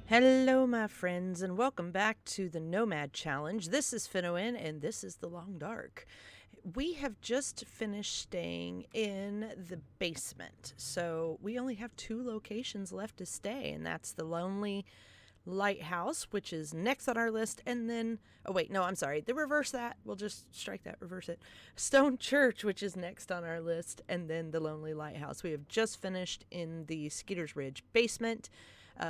Hello, my friends, and welcome back to the Nomad Challenge. This is Finnoin, and this is the Long Dark. We have just finished staying in the basement, so we only have two locations left to stay, and that's the Lonely Lighthouse, which is next on our list, and then, oh wait, no, I'm sorry, the reverse that, we'll just strike that, reverse it. Stone Church, which is next on our list, and then the Lonely Lighthouse. We have just finished in the Skeeter's Ridge basement.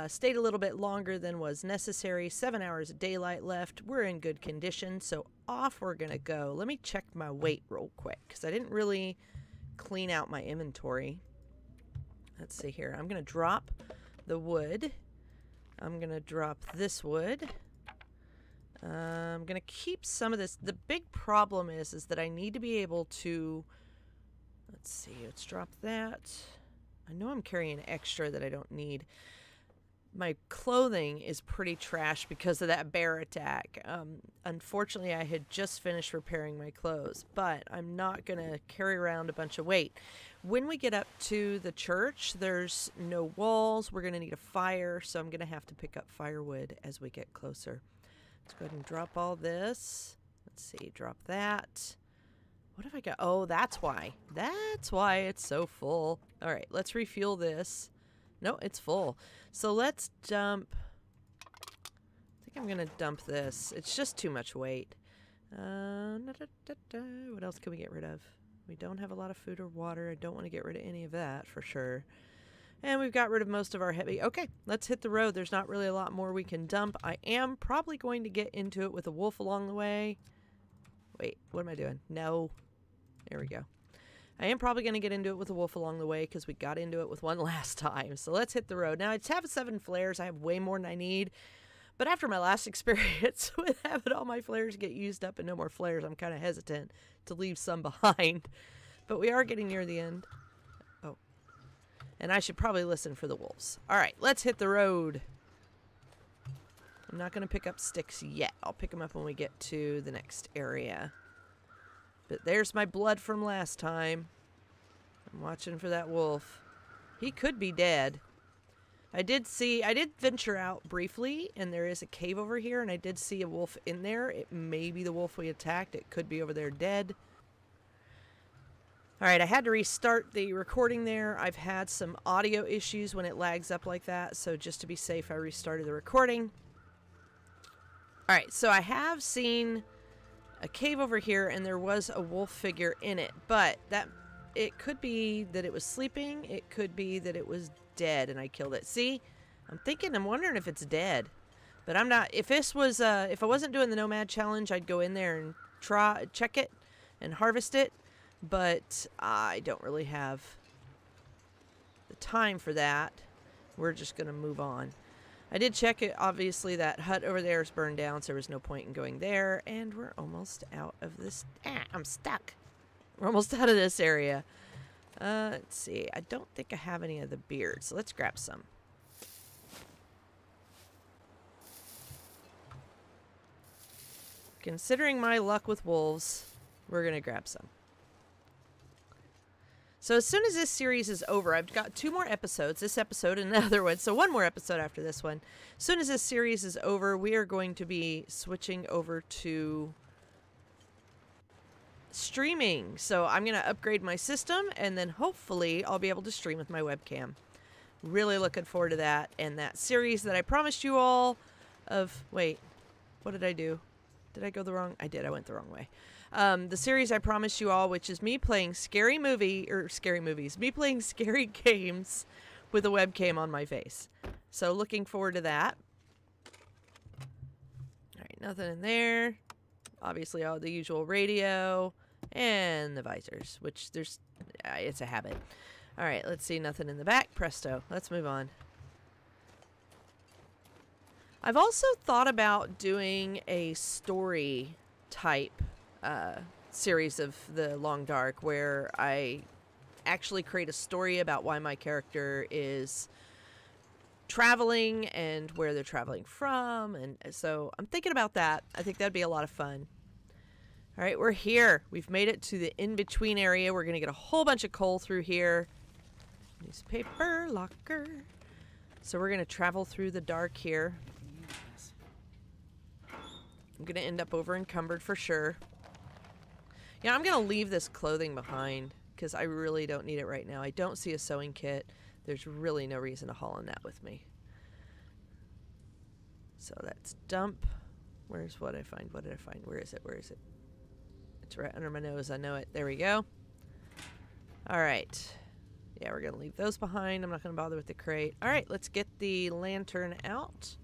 Stayed a little bit longer than was necessary. 7 hours of daylight left. We're in good condition, so off we're going to go. Let me check my weight real quick, because I didn't really clean out my inventory. Let's see here. I'm going to drop the wood. I'm going to drop this wood. I'm going to keep some of this. The big problem is that I need to be able to... Let's see. Let's drop that. I know I'm carrying extra that I don't need. My clothing is pretty trash because of that bear attack. Unfortunately, I had just finished repairing my clothes, but I'm not going to carry around a bunch of weight. When we get up to the church, there's no walls. We're going to need a fire, so I'm going to have to pick up firewood as we get closer. Let's go ahead and drop all this. Let's see, drop that. What have I got? Oh, that's why. That's why it's so full. All right, let's refuel this. No, it's full. So let's dump... I think I'm going to dump this. It's just too much weight. What else can we get rid of? We don't have a lot of food or water. I don't want to get rid of any of that for sure. And we've got rid of most of our heavy... Okay, let's hit the road. There's not really a lot more we can dump. I am probably going to get into it with a wolf along the way. Wait, what am I doing? No. There we go. I am probably going to get into it with a wolf along the way because we got into it with one last time. So let's hit the road. Now, I have 7 flares. I have way more than I need. But after my last experience with having all my flares get used up and no more flares, I'm kind of hesitant to leave some behind. But we are getting near the end. Oh. And I should probably listen for the wolves. All right, let's hit the road. I'm not going to pick up sticks yet. I'll pick them up when we get to the next area. But there's my blood from last time. I'm watching for that wolf. He could be dead. I did venture out briefly, and there is a cave over here, and I did see a wolf in there. It may be the wolf we attacked. It could be over there dead. Alright, I had to restart the recording there. I've had some audio issues when it lags up like that, so just to be safe, I restarted the recording. Alright, so I have seen a cave over here, and there was a wolf figure in it, but it could be that it was sleeping. It could be that it was dead and I killed it. See, I'm wondering if it's dead, but I'm not. If this was if I wasn't doing the Nomad challenge, I'd go in there and check it and harvest it, but I don't really have the time for that. We're just gonna move on. I did check it. Obviously, that hut over there is burned down, so there was no point in going there. And we're almost out of this. I'm stuck. We're almost out of this area. Let's see. I don't think I have any of the beards, so let's grab some. Considering my luck with wolves, we're going to grab some. So as soon as this series is over, I've got 2 more episodes, this episode and the other one, so 1 more episode after this one. As soon as this series is over, we are going to be switching over to streaming. So I'm going to upgrade my system, and then hopefully I'll be able to stream with my webcam. Really looking forward to that, and that series that I promised you all of... Wait, what did I do? Did I go the wrong... I did, I went the wrong way. The series I promised you all, which is me playing me playing scary games with a webcam on my face. So looking forward to that. Alright, nothing in there. Obviously all the usual radio and the visors, which there's, it's a habit. Alright, let's see, nothing in the back. Presto, let's move on. I've also thought about doing a story type series of the Long Dark where I actually create a story about why my character is traveling and where they're traveling from, and so I'm thinking about that. I think that'd be a lot of fun. All right, we're here. We've made it to the in-between area. We're gonna get a whole bunch of coal through here. Newspaper locker. So we're going to travel through the dark here. I'm going to end up over encumbered for sure. Yeah, I'm going to leave this clothing behind because I really don't need it right now. I don't see a sewing kit. There's really no reason to haul on that with me. So that's dump. Where's what I find? What did I find? Where is it? Where is it? It's right under my nose. I know it. There we go. All right. Yeah, we're going to leave those behind. I'm not going to bother with the crate. All right, let's get the lantern out.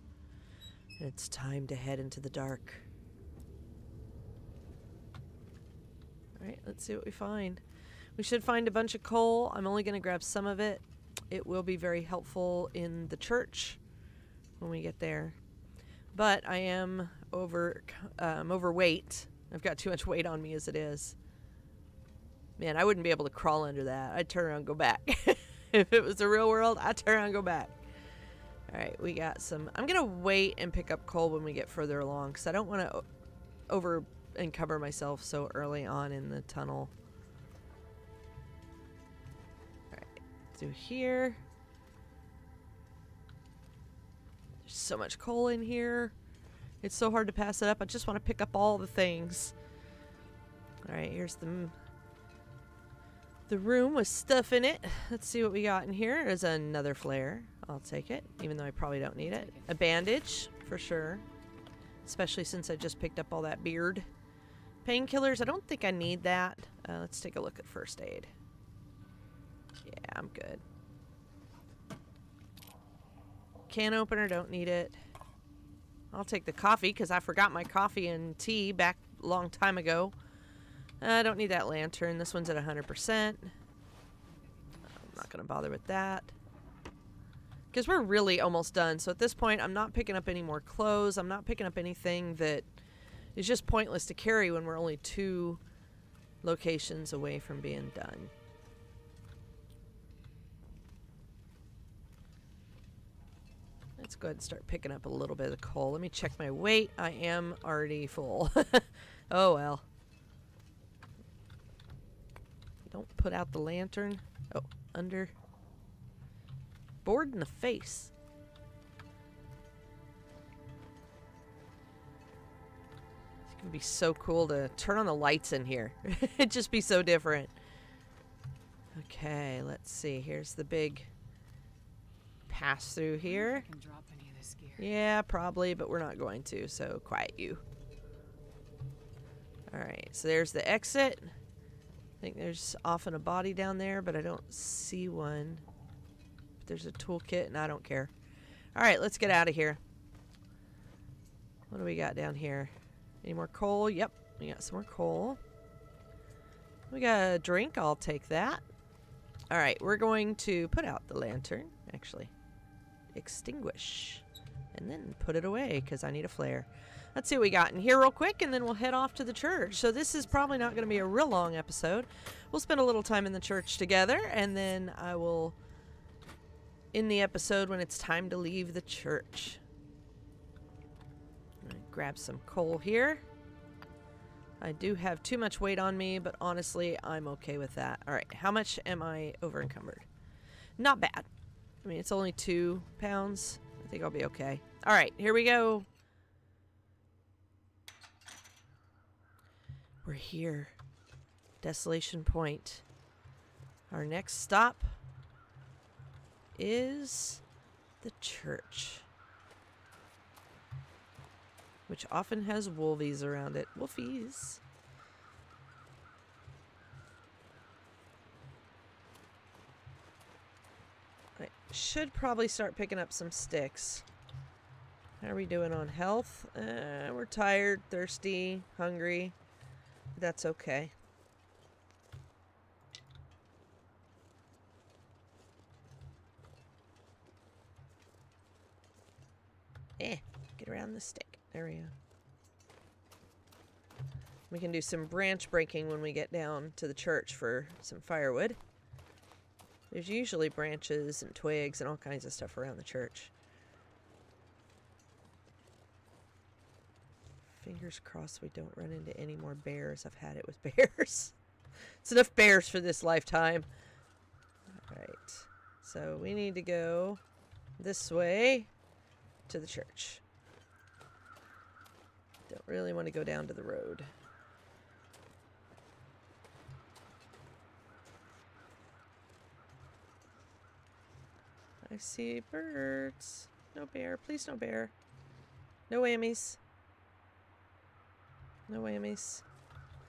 It's time to head into the dark. All right, let's see what we find. We should find a bunch of coal. I'm only going to grab some of it. It will be very helpful in the church when we get there. But I am overweight. I've got too much weight on me as it is. Man, I wouldn't be able to crawl under that. I'd turn around and go back. If it was the real world, I'd turn around and go back. All right, we got some. I'm going to wait and pick up coal when we get further along because I don't want to over encumber myself so early on in the tunnel. All right, through here. There's so much coal in here. It's so hard to pass it up. I just want to pick up all the things. All right, here's the room with stuff in it. Let's see what we got in here. There's another flare. I'll take it, even though I probably don't need it. A bandage, for sure. Especially since I just picked up all that beard. Painkillers, I don't think I need that. Let's take a look at first aid. Yeah, I'm good. Can opener, don't need it. I'll take the coffee because I forgot my coffee and tea back a long time ago. I don't need that lantern. This one's at 100%. I'm not going to bother with that. Because we're really almost done. So at this point, I'm not picking up any more clothes. I'm not picking up anything that is just pointless to carry when we're only 2 locations away from being done. Let's go ahead and start picking up a little bit of coal. Let me check my weight. I am already full. Oh, well. Don't put out the lantern. Oh, under. Bored in the face. It's going to be so cool to turn on the lights in here. It'd just be so different. Okay, let's see. Here's the big pass through here. I can drop any of this gear. Yeah, probably, but we're not going to, so quiet you. Alright, so there's the exit. I think there's often a body down there, but I don't see one. But there's a toolkit, and I don't care. Alright, let's get out of here. What do we got down here? Any more coal? Yep, we got some more coal. We got a drink. I'll take that. Alright, we're going to put out the lantern. Actually, extinguish. And then put it away, because I need a flare. Let's see what we got in here real quick, and then we'll head off to the church. So this is probably not going to be a real long episode. We'll spend a little time in the church together, and then I will end the episode when it's time to leave the church. I'm going to grab some coal here. I do have too much weight on me, but honestly, I'm okay with that. All right, how much am I over encumbered? Not bad. I mean, it's only 2 pounds. I think I'll be okay. All right, here we go. We're here. Desolation Point. Our next stop is the church, which often has wolvies around it. Wolfies. I should probably start picking up some sticks. How are we doing on health? We're tired, thirsty, hungry. That's okay. Get around the stick. There we go. We can do some branch breaking when we get down to the church for some firewood. There's usually branches and twigs and all kinds of stuff around the church. Fingers crossed we don't run into any more bears. I've had it with bears. It's enough bears for this lifetime. Alright. So we need to go this way to the church. Don't really want to go down to the road. I see birds. No bear. Please, no bear. No whammies. No whammies.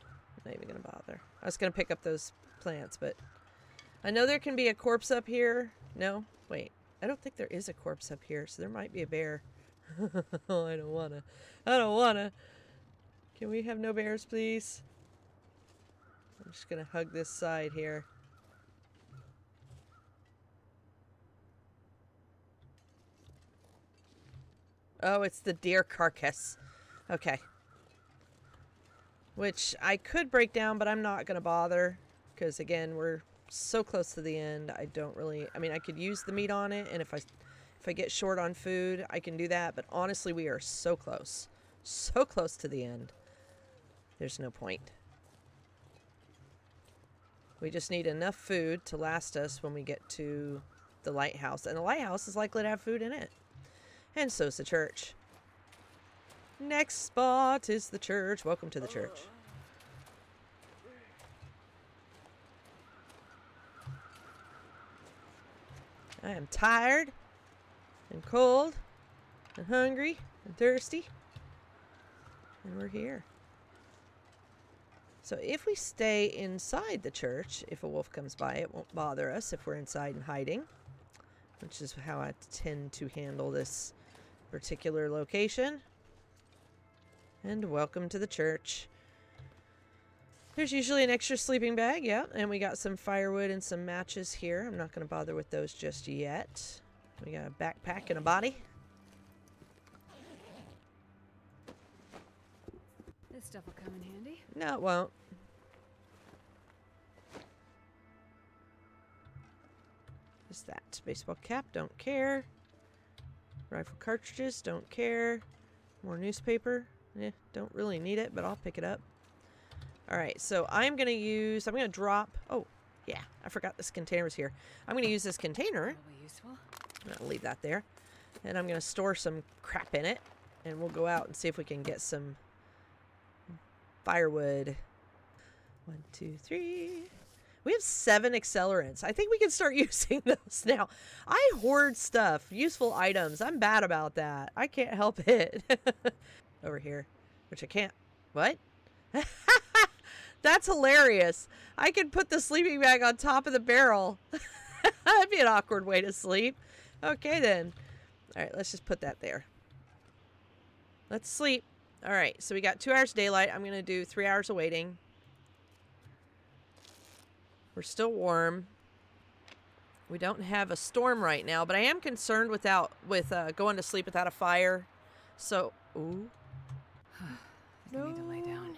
I'm not even going to bother. I was going to pick up those plants, but I know there can be a corpse up here. No? Wait. I don't think there is a corpse up here, so there might be a bear. Oh, I don't want to. I don't want to. Can we have no bears, please? I'm just going to hug this side here. Oh, it's the deer carcass. Okay. Which I could break down, but I'm not going to bother. Because, again, we're so close to the end. I don't really... I mean, I could use the meat on it. And if I get short on food, I can do that. But honestly, we are so close. So close to the end. There's no point. We just need enough food to last us when we get to the lighthouse. And the lighthouse is likely to have food in it. And so's the church. Next spot is the church. Welcome to the church. I am tired and cold and hungry and thirsty. And we're here. So if we stay inside the church, if a wolf comes by, it won't bother us if we're inside and hiding. Which is how I tend to handle this particular location. And welcome to the church. There's usually an extra sleeping bag, yeah, and we got some firewood and some matches here. I'm not going to bother with those just yet. We got a backpack and a body. This stuff will come in handy. No, it won't. Just that. Baseball cap, don't care. Rifle cartridges, don't care. More newspaper. Don't really need it, but I'll pick it up. Alright, so I'm going to drop... Oh, yeah, I forgot this container was here. I'm going to use this container. Useful. I'm going to leave that there. And I'm going to store some crap in it. And we'll go out and see if we can get some firewood. 1, 2, 3... We have 7 accelerants. I think we can start using those now. I hoard stuff, useful items. I'm bad about that. I can't help it. Over here, which I can't. What? That's hilarious. I could put the sleeping bag on top of the barrel. That'd be an awkward way to sleep. Okay, then. All right, let's just put that there. Let's sleep. All right, so we got 2 hours daylight. I'm going to do 3 hours of waiting. We're still warm. We don't have a storm right now, but I am concerned with going to sleep without a fire. So, ooh. I need to lay down.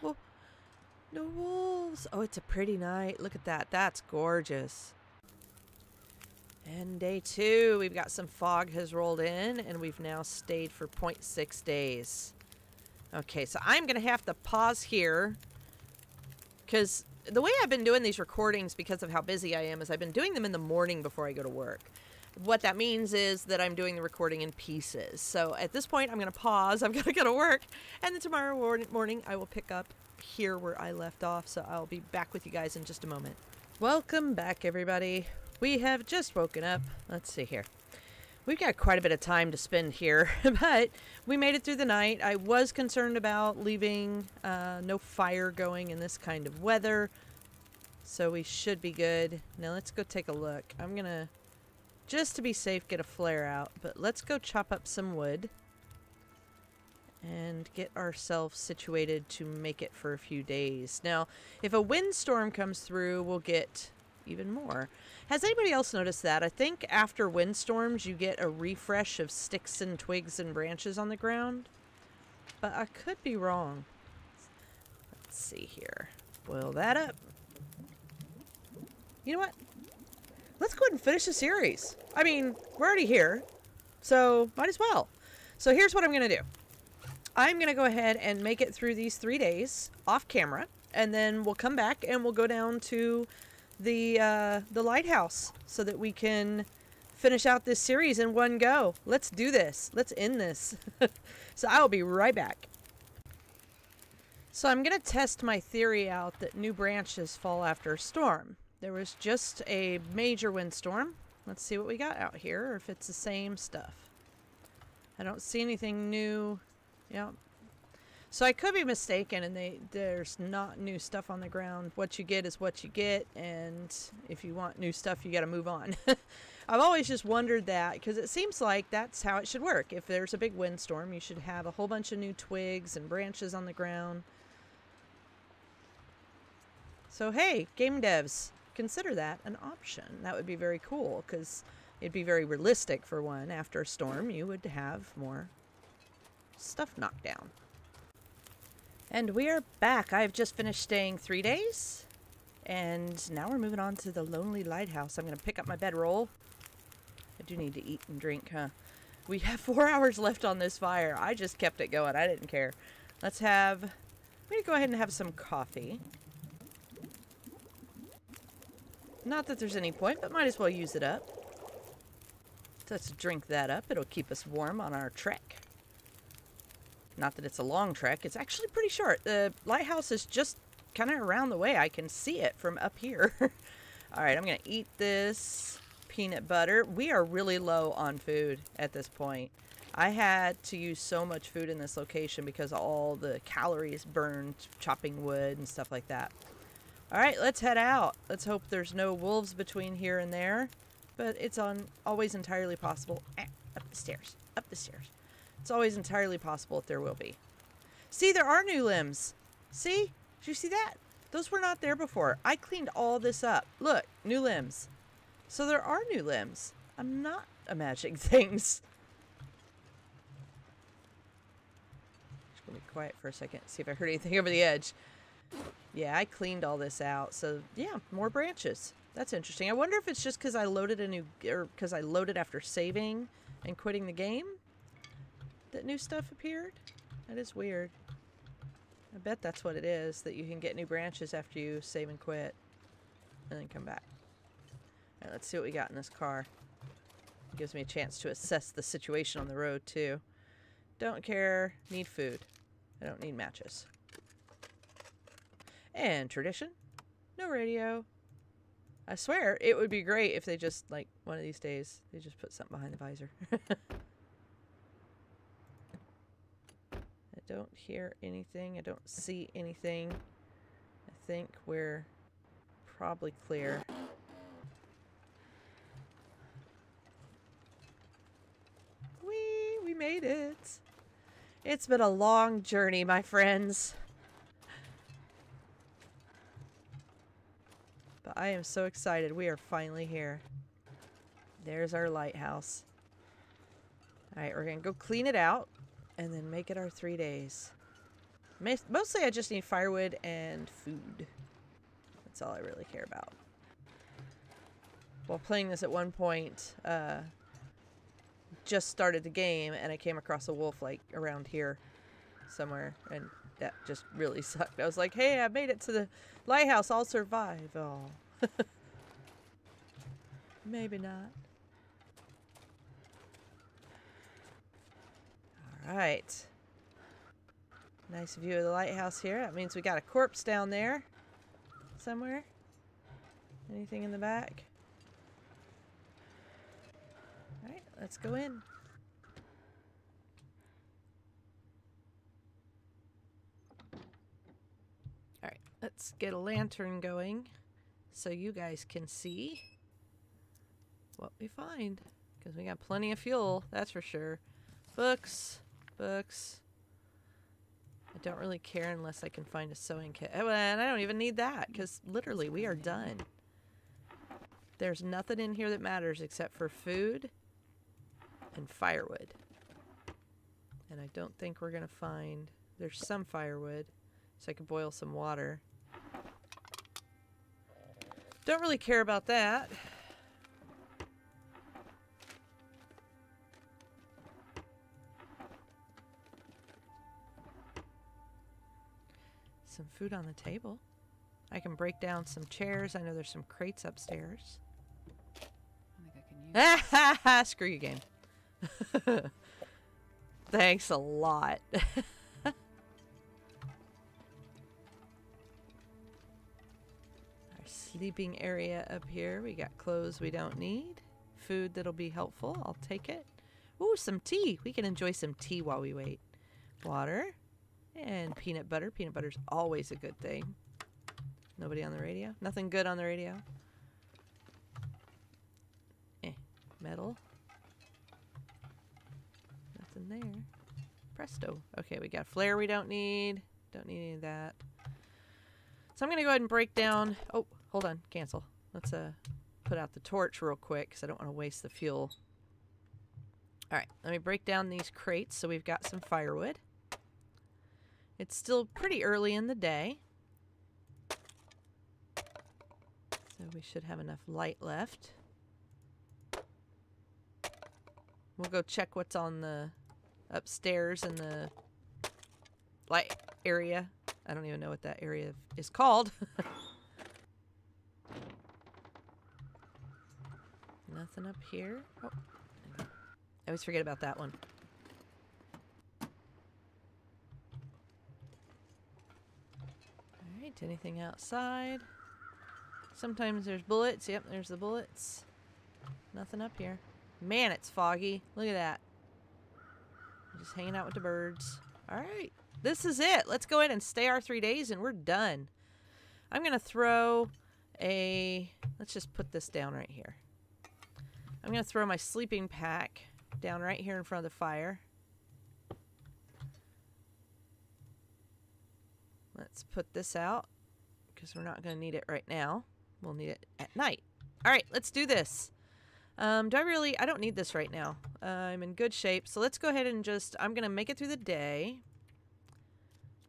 No wolves. Oh, it's a pretty night. Look at that. That's gorgeous. And day 2, we've got some fog has rolled in, and we've now stayed for 0.6 days. Okay, so I'm going to have to pause here because the way I've been doing these recordings because of how busy I am is I've been doing them in the morning before I go to work. What that means is that I'm doing the recording in pieces. So at this point, I'm going to pause. I'm going to go to work. And then tomorrow morning, I will pick up here where I left off. So I'll be back with you guys in just a moment. Welcome back, everybody. We have just woken up. Let's see here. We've got quite a bit of time to spend here, but we made it through the night. I was concerned about leaving no fire going in this kind of weather, so we should be good. Now let's go take a look. I'm going to, just to be safe, get a flare out, but let's go chop up some wood and get ourselves situated to make it for a few days. Now, if a windstorm comes through, we'll get even more. Has anybody else noticed that? I think after windstorms you get a refresh of sticks and twigs and branches on the ground, but I could be wrong. Let's see here. Boil that up. You know what? Let's go ahead and finish the series. I mean, we're already here, so might as well. So here's what I'm going to do. I'm going to go ahead and make it through these 3 days off camera, and then we'll come back and we'll go down to the lighthouse so that we can finish out this series in one go. Let's do this. Let's end this. So I'll be right back. So I'm going to test my theory out that new branches fall after a storm. There was just a major windstorm. Let's see what we got out here, or if it's the same stuff. I don't see anything new. Yeah. So I could be mistaken, and there's not new stuff on the ground. What you get is what you get, and if you want new stuff, you got to move on. I've always just wondered that, because it seems like that's how it should work. If there's a big windstorm, you should have a whole bunch of new twigs and branches on the ground. So hey, game devs, consider that an option. That would be very cool, because it'd be very realistic for one. After a storm, you would have more stuff knocked down. And we are back. I've just finished staying 3 days. And now we're moving on to the Lonely Lighthouse. I'm going to pick up my bedroll. I do need to eat and drink, huh? We have 4 hours left on this fire. I just kept it going. I didn't care. I'm going to go ahead and have some coffee. Not that there's any point, but might as well use it up. Let's drink that up. It'll keep us warm on our trek. Not that it's a long trek. It's actually pretty short. The lighthouse is just kind of around the way. I can see it from up here. All right, I'm going to eat this peanut butter. We are really low on food at this point. I had to use so much food in this location because of all the calories burned chopping wood and stuff like that. All right, let's head out. Let's hope there's no wolves between here and there. But it's always entirely possible. Up the stairs. Up the stairs. It's always entirely possible that there will be. See, there are new limbs. See? Did you see that? Those were not there before. I cleaned all this up. Look, new limbs. So there are new limbs. I'm not imagining things. Just gonna be quiet for a second. See if I heard anything over the edge. Yeah, I cleaned all this out. So yeah, more branches. That's interesting. I wonder if it's just because I loaded because I loaded after saving and quitting the game that new stuff appeared. That is weird. I bet that's what it is, that you can get new branches after you save and quit and then come back. All right, let's see what we got in this car. It gives me a chance to assess the situation on the road too. Don't care. Need food. I don't need matches. And tradition. No radio. I swear, it would be great if they just, like, one of these days, they just put something behind the visor. I don't hear anything. I don't see anything. I think we're probably clear. We made it. It's been a long journey, my friends. But I am so excited. We are finally here. There's our lighthouse. Alright, we're going to go clean it out and then make it our 3 days. Mostly I just need firewood and food. That's all I really care about. While playing this at one point, just started the game and I came across a wolf like around here somewhere, and that just really sucked. I was like, hey, I made it to the lighthouse. I'll survive. Oh. Maybe not. Alright. Nice view of the lighthouse here. That means we got a corpse down there somewhere. Anything in the back? Alright, let's go in. Alright, let's get a lantern going so you guys can see what we find. Because we got plenty of fuel, that's for sure. Books. Books. I don't really care unless I can find a sewing kit. Oh, and I don't even need that because literally we are done. There's nothing in here that matters except for food and firewood. And I don't think we're going to find... There's some firewood, so I can boil some water. Don't really care about that. Some food on the table. I can break down some chairs. I know there's some crates upstairs. I think I can you. Screw you, game. Thanks a lot. Our sleeping area up here. We got clothes we don't need. Food that'll be helpful. I'll take it. Ooh, some tea. We can enjoy some tea while we wait. Water. And peanut butter. Peanut butter's always a good thing. Nobody on the radio? Nothing good on the radio? Metal. Nothing there. Presto. Okay, we got flare we don't need. Don't need any of that. So I'm going to go ahead and break down... Oh, hold on. Cancel. Let's put out the torch real quick because I don't want to waste the fuel. Alright, let me break down these crates so we've got some firewood. It's still pretty early in the day. So we should have enough light left. We'll go check what's on the upstairs in the light area. I don't even know what that area is called. Nothing up here. Oh, I always forget about that one. Alright, anything outside? Sometimes there's bullets. Yep, there's the bullets. Nothing up here. Man, it's foggy. Look at that. Just hanging out with the birds. Alright, this is it. Let's go in and stay our 3 days and we're done. I'm going to throw a... Let's just put this down right here. I'm going to throw my sleeping pack down right here in front of the fire. Let's put this out because we're not going to need it right now. We'll need it at night. Alright, let's do this. I don't need this right now. I'm in good shape. So let's go ahead and I'm going to make it through the day.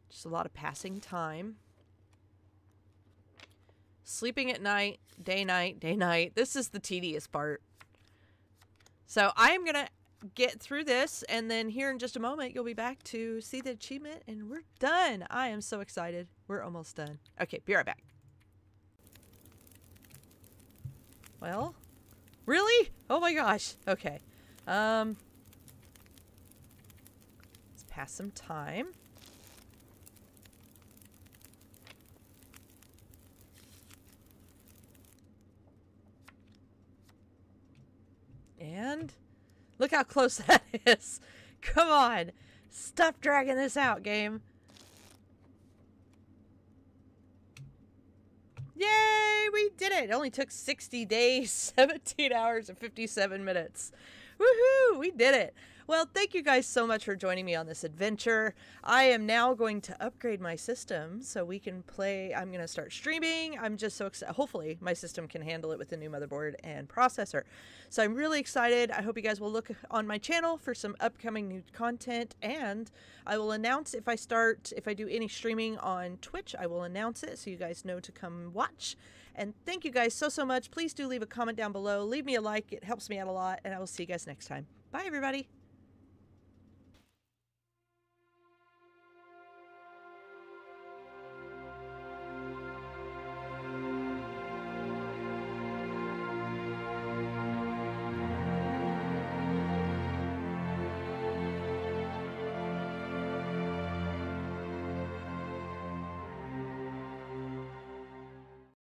Just a lot of passing time. Sleeping at night, day, night, day, night. This is the tedious part. So I am going to get through this, and then here in just a moment, you'll be back to see the achievement, and we're done. I am so excited. We're almost done. Okay, be right back. Well... Really? Oh my gosh. Okay. Let's pass some time. And look how close that is. Come on. Stop dragging this out, game. Yay! We did it! It only took 60 days, 17 hours, and 57 minutes. Woohoo! We did it! Well, thank you guys so much for joining me on this adventure. I am now going to upgrade my system so we can play. I'm going to start streaming. I'm just so excited. Hopefully, my system can handle it with the new motherboard and processor. So I'm really excited. I hope you guys will look on my channel for some upcoming new content, and I will announce if I do any streaming on Twitch, I will announce it so you guys know to come watch. And thank you guys so much. Please do leave a comment down below. Leave me a like. It helps me out a lot, and I will see you guys next time. Bye, everybody.